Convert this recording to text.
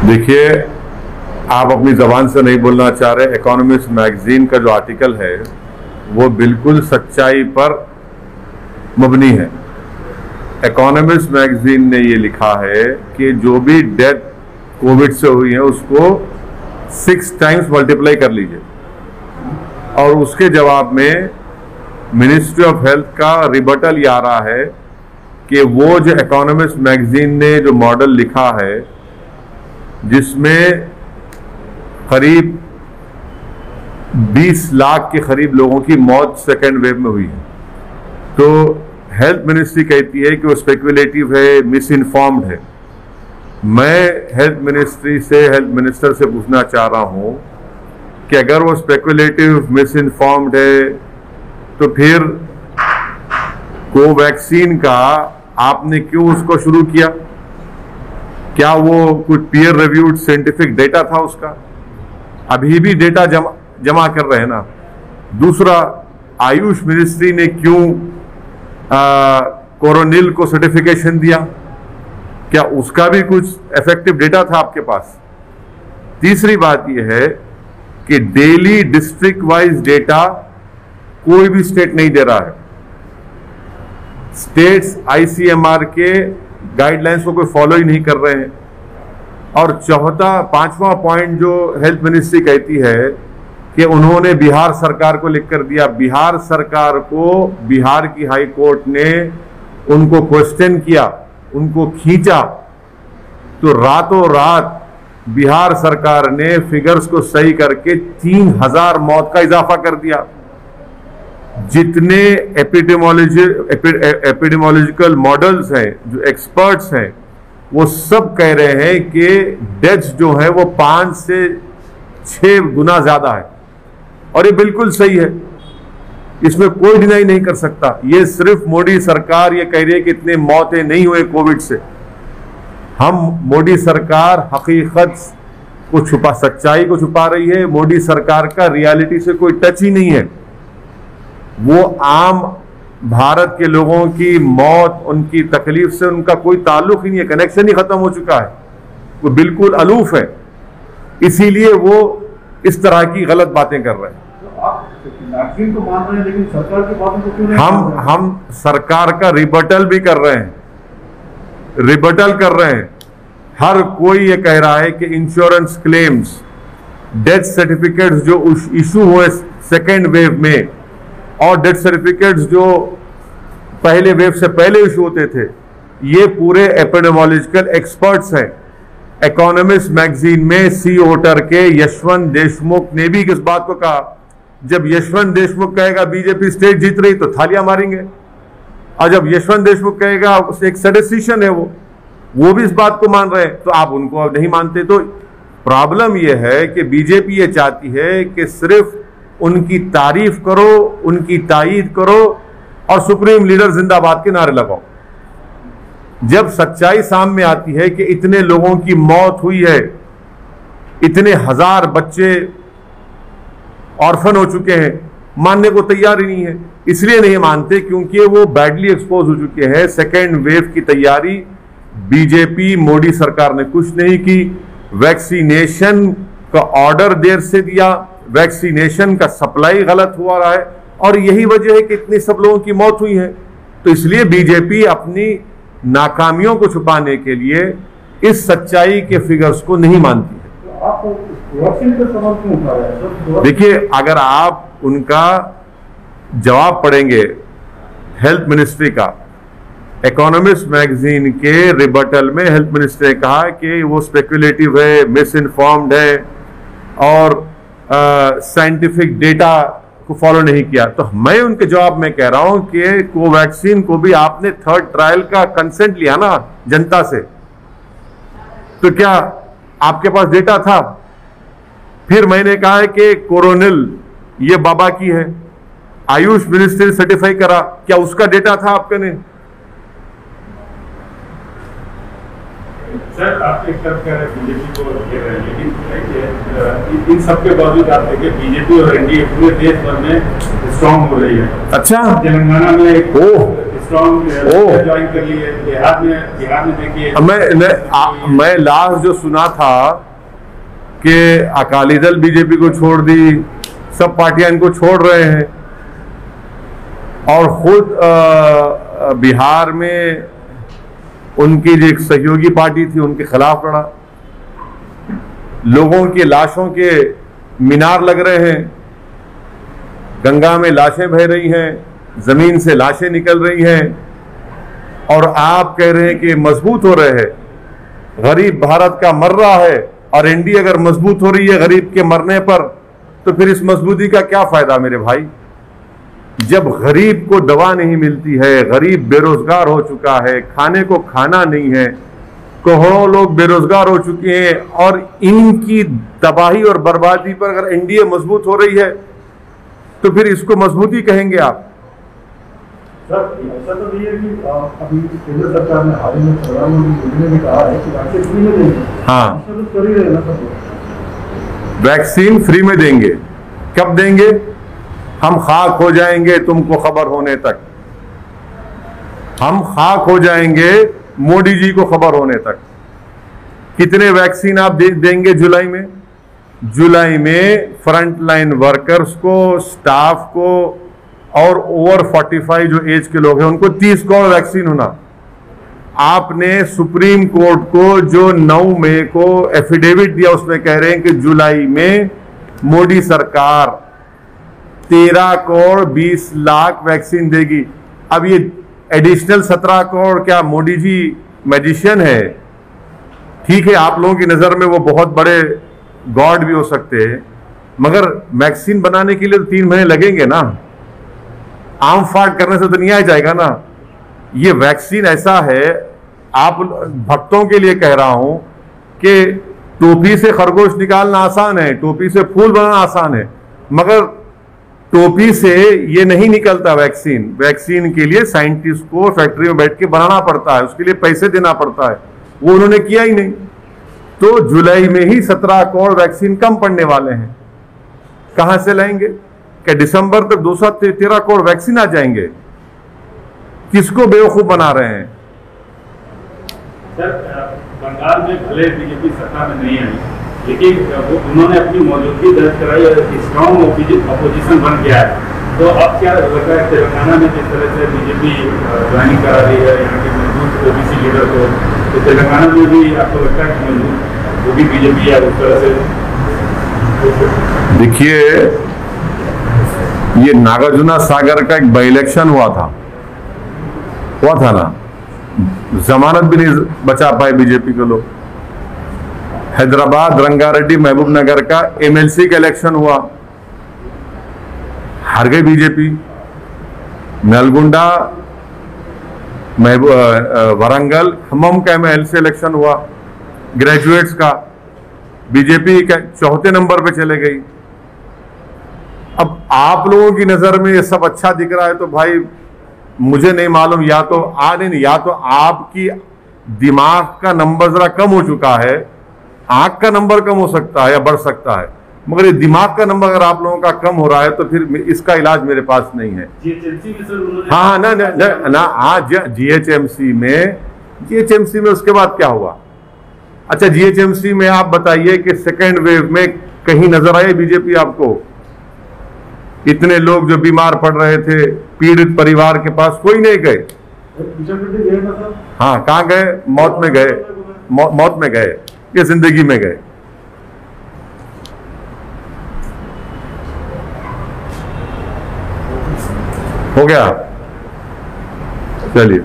देखिए, आप अपनी जबान से नहीं बोलना चाह रहे। इकोनॉमिस्ट मैगजीन का जो आर्टिकल है वो बिल्कुल सच्चाई पर मबनी है। इकोनॉमिस्ट मैगजीन ने ये लिखा है कि जो भी डेथ कोविड से हुई है उसको 6 टाइम्स मल्टीप्लाई कर लीजिए, और उसके जवाब में मिनिस्ट्री ऑफ हेल्थ का रिबटल ये आ रहा है कि वो जो इकोनॉमिस्ट मैगजीन ने जो मॉडल लिखा है जिसमें करीब 20 लाख के करीब लोगों की मौत सेकेंड वेव में हुई है, तो हेल्थ मिनिस्ट्री कहती है कि वो स्पेकुलेटिव है, मिस इन्फॉर्म्ड है। मैं हेल्थ मिनिस्टर से पूछना चाह रहा हूं कि अगर वो स्पेकुलेटिव, मिस इन्फॉर्म्ड है तो फिर कोवैक्सीन का आपने क्यों उसको शुरू किया? क्या वो कुछ पीयर रिव्यूड साइंटिफिक डेटा था उसका? अभी भी डेटा जमा कर रहे हैं ना। दूसरा, आयुष मिनिस्ट्री ने क्यों कोरोनिल को सर्टिफिकेशन दिया? क्या उसका भी कुछ इफेक्टिव डेटा था आपके पास? तीसरी बात यह है कि डेली डिस्ट्रिक्ट वाइज डेटा कोई भी स्टेट नहीं दे रहा है। स्टेट्स आईसीएमआर के गाइडलाइंस को कोई फॉलो ही नहीं कर रहे हैं। और पांचवा पॉइंट जो हेल्थ मिनिस्ट्री कहती है कि उन्होंने बिहार सरकार को लिख कर दिया। बिहार सरकार को बिहार की हाई कोर्ट ने उनको क्वेश्चन किया, उनको खींचा, तो रातों रात बिहार सरकार ने फिगर्स को सही करके 3000 मौत का इजाफा कर दिया। जितने एपिडेमोलॉजिकल मॉडल्स हैं, जो एक्सपर्ट्स हैं, वो सब कह रहे हैं कि डेथ्स जो है वो 5 से 6 गुना ज्यादा है, और ये बिल्कुल सही है, इसमें कोई डिनाई नहीं कर सकता। ये सिर्फ मोदी सरकार ये कह रही है कि इतने मौतें नहीं हुए कोविड से। मोदी सरकार हकीकत को छुपा, सच्चाई को छुपा रही है। मोदी सरकार का रियलिटी से कोई टच ही नहीं है। वो आम भारत के लोगों की मौत, उनकी तकलीफ से उनका कोई ताल्लुक ही नहीं है, कनेक्शन ही खत्म हो चुका है, वो बिल्कुल अलूफ है। इसीलिए वो इस तरह की गलत बातें कर रहे हैं। तो आप वैक्सीन को मान रहे हैं लेकिन सरकार की बातों को क्यों नहीं? हम सरकार का रिबटल भी कर रहे हैं, रिबटल कर रहे हैं। हर कोई ये कह रहा है कि इंश्योरेंस क्लेम्स, डेथ सर्टिफिकेट्स जो इशू हुए सेकेंड वेव में, और डेथ सर्टिफिकेट्स जो पहले वेव से पहले इशू होते थे, ये पूरे एपिडेमोलॉजिकल एक्सपर्ट्स हैं। इकोनॉमिस्ट मैगजीन में सी वोटर के यशवंत देशमुख ने भी किस बात को कहा, जब यशवंत देशमुख कहेगा बीजेपी स्टेट जीत रही तो थालियां मारेंगे, और जब यशवंत देशमुख कहेगा एक स्टैटिस्टिशियन है वो भी इस बात को मान रहे हैं, तो आप उनको अब नहीं मानते। तो प्रॉब्लम यह है कि बीजेपी ये चाहती है कि सिर्फ उनकी तारीफ करो, उनकी तायीद करो और सुप्रीम लीडर जिंदाबाद के नारे लगाओ। जब सच्चाई सामने आती है कि इतने लोगों की मौत हुई है, इतने हजार बच्चे ऑर्फन हो चुके हैं, मानने को तैयार ही नहीं है। इसलिए नहीं मानते क्योंकि वो बैडली एक्सपोज हो चुके हैं। सेकेंड वेव की तैयारी बीजेपी मोदी सरकार ने कुछ नहीं की। वैक्सीनेशन का ऑर्डर देर से दिया, वैक्सीनेशन का सप्लाई गलत हुआ रहा है, और यही वजह है कि इतनी सब लोगों की मौत हुई है। तो इसलिए बीजेपी अपनी नाकामियों को छुपाने के लिए इस सच्चाई के फिगर्स को नहीं मानती है। तो आप वैक्सीन का सवाल क्यों उठा रहे हैं? देखिए, अगर आप उनका जवाब पढ़ेंगे हेल्थ मिनिस्ट्री का, इकोनॉमिस्ट मैगजीन के रिबटल में हेल्थ मिनिस्ट्री ने कहा कि वो स्पेकुलेटिव है, मिस इन्फॉर्म्ड है और साइंटिफिक डेटा को फॉलो नहीं किया। तो मैं उनके जवाब में कह रहा हूं कि कोवैक्सीन को भी आपने 3rd ट्रायल का कंसेंट लिया ना जनता से, तो क्या आपके पास डेटा था? फिर मैंने कहा है कि कोरोनिल ये बाबा की है, आयुष मिनिस्ट्री सर्टिफाई करा, क्या उसका डेटा था आपके? ने सर, आप एक तरफ कह रहे हैं बीजेपी को घेर रहे हैं, लेकिन इन सबके बावजूद आप देखिए बीजेपी और एनडीए पूरे देश भर में स्ट्रांग हो रही है। अच्छा, तेलंगाना में एक स्ट्रॉन्ग ओह। ज्वाइन कर लिए। बिहार में देखिए, मैं लास्ट जो सुना था कि अकाली दल बीजेपी को छोड़ दी, सब पार्टियां इनको छोड़ रहे हैं, और खुद बिहार में उनकी जो एक सहयोगी पार्टी थी उनके खिलाफ लड़ा। लोगों की लाशों के मीनार लग रहे हैं, गंगा में लाशें बह रही हैं, जमीन से लाशें निकल रही हैं, और आप कह रहे हैं कि मजबूत हो रहे हैं। गरीब भारत का मर रहा है, और एनडीए अगर मजबूत हो रही है गरीब के मरने पर, तो फिर इस मजबूती का क्या फायदा मेरे भाई? जब गरीब को दवा नहीं मिलती है, गरीब बेरोजगार हो चुका है, खाने को खाना नहीं है, करोड़ों लोग बेरोजगार हो चुके हैं, और इनकी तबाही और बर्बादी पर अगर एनडीए मजबूत हो रही है तो फिर इसको मजबूती कहेंगे आप? सर ऐसा तो नहीं है कि अभी केंद्र सरकार ने हाल ही में प्रधानमंत्री मोदी ने कहा है कि वैक्सीन फ्री में देंगे। हाँ, तो कर ही रहे ना सर। वैक्सीन फ्री में देंगे। कब देंगे? हम खाक हो जाएंगे तुमको खबर होने तक। हम खाक हो जाएंगे मोदी जी को खबर होने तक। कितने वैक्सीन आप देंगे जुलाई में? जुलाई में फ्रंट लाइन वर्कर्स को, स्टाफ को, और ओवर 45 जो एज के लोग हैं उनको 30 करोड़ वैक्सीन होना। आपने सुप्रीम कोर्ट को जो 9 मई को एफिडेविट दिया उसमें कह रहे हैं कि जुलाई में मोदी सरकार 13 करोड़ 20 लाख वैक्सीन देगी। अब ये एडिशनल 17 करोड़ क्या मोदी जी मैजिशियन है? ठीक है, आप लोगों की नजर में वो बहुत बड़े गॉड भी हो सकते हैं, मगर वैक्सीन बनाने के लिए तो 3 महीने लगेंगे ना। आम फाट करने से तो नहीं आ जाएगा ना। ये वैक्सीन ऐसा है, आप भक्तों के लिए कह रहा हूं कि टोपी से खरगोश निकालना आसान है, टोपी से फूल बनाना आसान है, मगर टोपी से ये नहीं निकलता वैक्सीन। वैक्सीन के लिए साइंटिस्ट को फैक्ट्री में बैठ के बनाना पड़ता है, उसके लिए पैसे देना पड़ता है, वो उन्होंने किया ही नहीं। तो जुलाई में ही 17 करोड़ वैक्सीन कम पड़ने वाले हैं। कहां से लाएंगे? क्या दिसंबर तक 213 करोड़ वैक्सीन आ जाएंगे? किसको बेवकूफ बना रहे हैं? सर बंगाल में भले बीजेपी सत्ता में नहीं आई, लेकिन वो उन्होंने अपनी मौजूदगी दर्ज कराई और स्ट्रॉन्ग अपोजिशन बन गया है। तो अब क्या लग रहा है तेलंगाना में जिस तरह से बीजेपी ज्वाइनिंग करा रही है यहाँ के मजबूत ओबीसी लीडर को, तो तेलंगाना में भी आपको लगता है कि मजबूत वो भी बीजेपी है उस तरह से? देखिए, ये नागार्जुना सागर का एक बाई इलेक्शन हुआ था ना, जमानत भी नहीं बचा पाए बीजेपी के लोग। हैदराबाद रंगारेड्डी महबूब नगर का एमएलसी का इलेक्शन हुआ, हार गई बीजेपी। नलगुंडा वरंगल खम्मम का एमएलसी इलेक्शन हुआ ग्रेजुएट्स का, बीजेपी का 4थे नंबर पे चले गई। अब आप लोगों की नजर में ये सब अच्छा दिख रहा है तो भाई मुझे नहीं मालूम, या तो या तो आपकी दिमाग का नंबर जरा कम हो चुका है, आंख का नंबर कम हो सकता है या बढ़ सकता है, मगर ये दिमाग का नंबर अगर आप लोगों का कम हो रहा है तो फिर इसका इलाज मेरे पास नहीं है। हाँ ना आज जीएचएमसी में उसके बाद क्या हुआ? अच्छा, जीएचएमसी में आप बताइए कि सेकेंड वेव में कहीं नजर आई बीजेपी आपको? इतने लोग जो बीमार पड़ रहे थे, पीड़ित परिवार के पास कोई नहीं गए। हाँ, कहाँ गए? मौत में गए, मौत में गए या जिंदगी में गए? हो गया, चलिए।